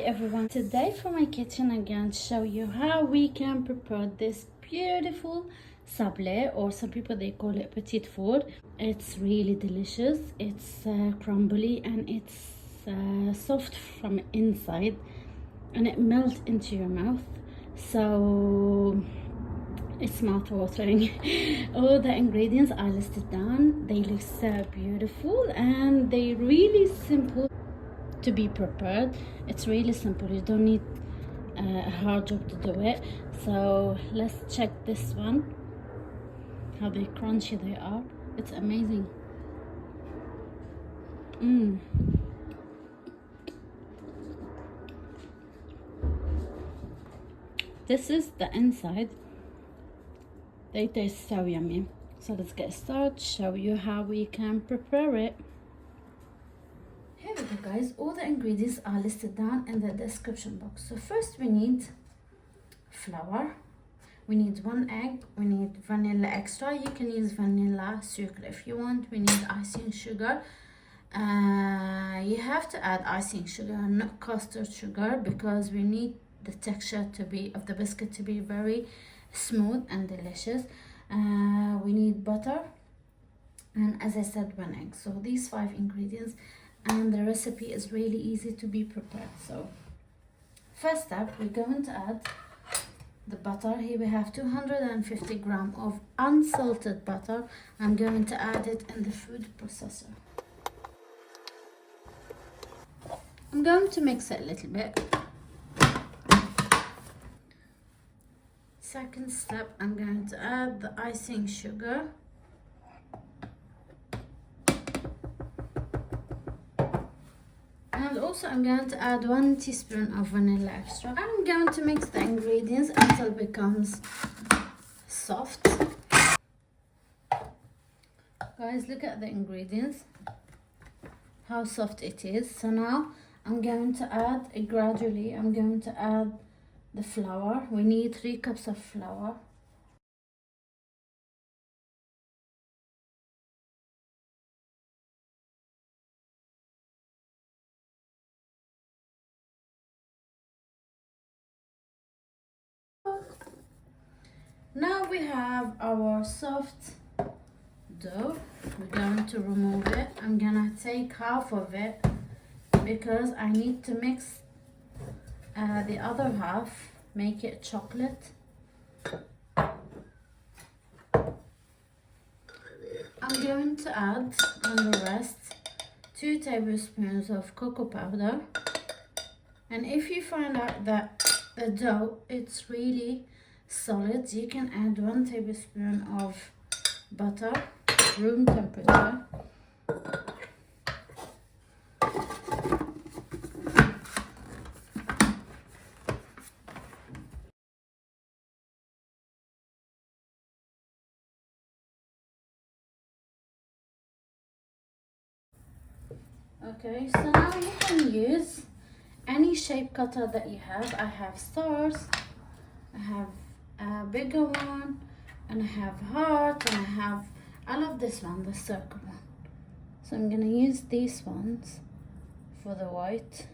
everyone, today for my kitchen I'm going to show you how we can prepare this beautiful sablé, or some people they call it petit food. It's really delicious. It's crumbly and it's soft from inside and it melts into your mouth, so it's mouth-watering. All the ingredients are listed down. They look so beautiful and they really simple to be prepared. It's really simple. You don't need a hard job to do it. So let's check this one, how they crunchy they are. It's amazing. This is the inside. They taste so yummy. So let's get started, show you how we can prepare it. Here we go, guys. All the ingredients are listed down in the description box. So first we need flour, we need 1 egg, we need vanilla extra. You can use vanilla sugar if you want. We need icing sugar. You have to add icing sugar, not custard sugar, because we need the texture to be of the biscuit to be very smooth and delicious. We need butter, and as I said, 1 egg. So these 5 ingredients, and the recipe is really easy to be prepared. So first step, we're going to add the butter. Here we have 250 grams of unsalted butter. I'm going to add it in the food processor. I'm going to mix it a little bit. Second step, I'm going to add the icing sugar. And also I'm going to add 1 teaspoon of vanilla extra. I'm going to mix the ingredients until it becomes soft. Guys, look at the ingredients, how soft it is. So now I'm going to add it gradually. I'm going to add the flour. We need 3 cups of flour. Now we have our soft dough. We're going to remove it. I'm gonna take half of it because I need to mix the other half, make it chocolate. I'm going to add on the rest 2 tablespoons of cocoa powder. And if you find out that the dough it's really solid, you can add 1 tablespoon of butter, room temperature. Okay, so now you can use any shape cutter that you have. I have stars, I have a bigger one, and I have heart, and I love this one, the circle one. So I'm gonna use these ones for the white.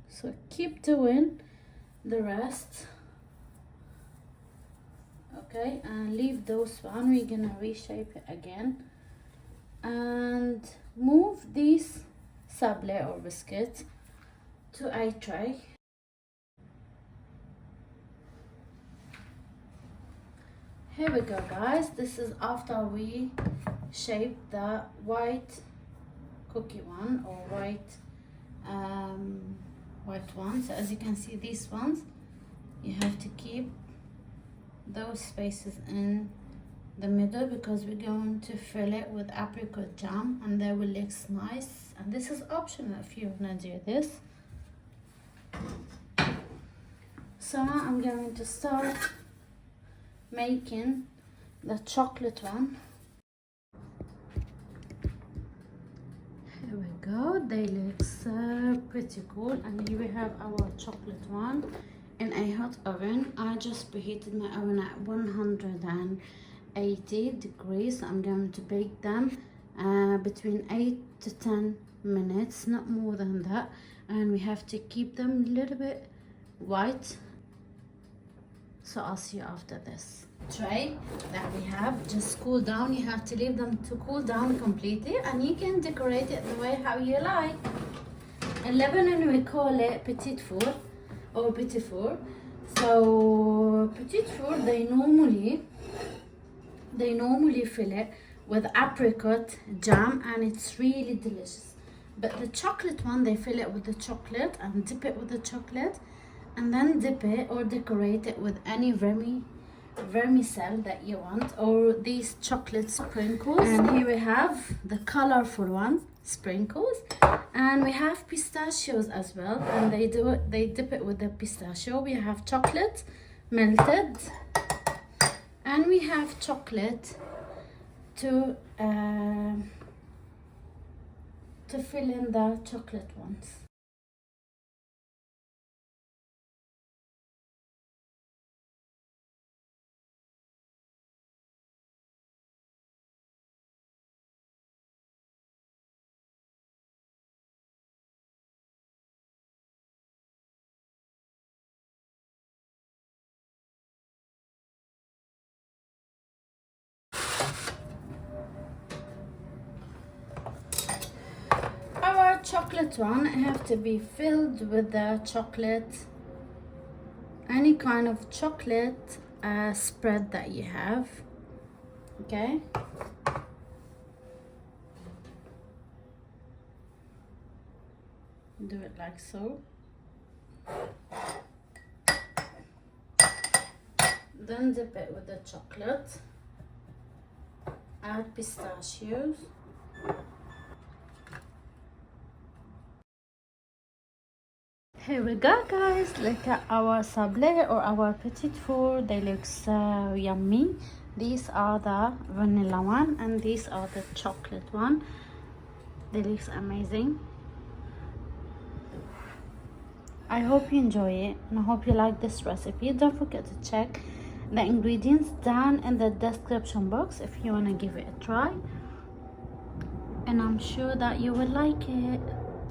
So keep doing the rest. Okay, and leave those one. We're gonna reshape it again and move this sablé or biscuit to a tray. Here we go, guys. This is after we shape the white cookie one, or white one. So as you can see, these ones you have to keep those spaces in the middle because we're going to fill it with apricot jam and that will look nice. And this is optional if you want to do this. So now I'm going to start making the chocolate one. Here we go. They look so pretty cool. And here we have our chocolate one. in a hot oven. I just preheated my oven at 180 degrees. I'm going to bake them between 8 to 10 minutes, not more than that. And we have to keep them a little bit white. So I'll see you after this. Tray that we have just cool down. You have to leave them to cool down completely, and you can decorate it the way how you like. In Lebanon we call it petit four or petit four. So petit four, they normally fill it with apricot jam, and it's really delicious. But the chocolate one, they fill it with the chocolate and dip it with the chocolate, and then dip it or decorate it with any vermicell that you want, or these chocolate sprinkles. And here we have the colorful one, sprinkles, and we have pistachios as well, and they dip it with the pistachio. We have chocolate melted, and we have chocolate to fill in the chocolate ones. Our chocolate one have to be filled with the chocolate, any kind of chocolate spread that you have. Okay, do it like so. Then dip it with the chocolate, add pistachios, here we go guys. Look at our sablé or our petit four. They look so yummy. These are the vanilla one, and these are the chocolate one. They look amazing. I hope you enjoy it, and I hope you like this recipe. Don't forget to check the ingredients down in the description box if you want to give it a try, and I'm sure that you will like it.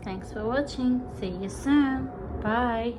Thanks for watching. See you soon. Bye.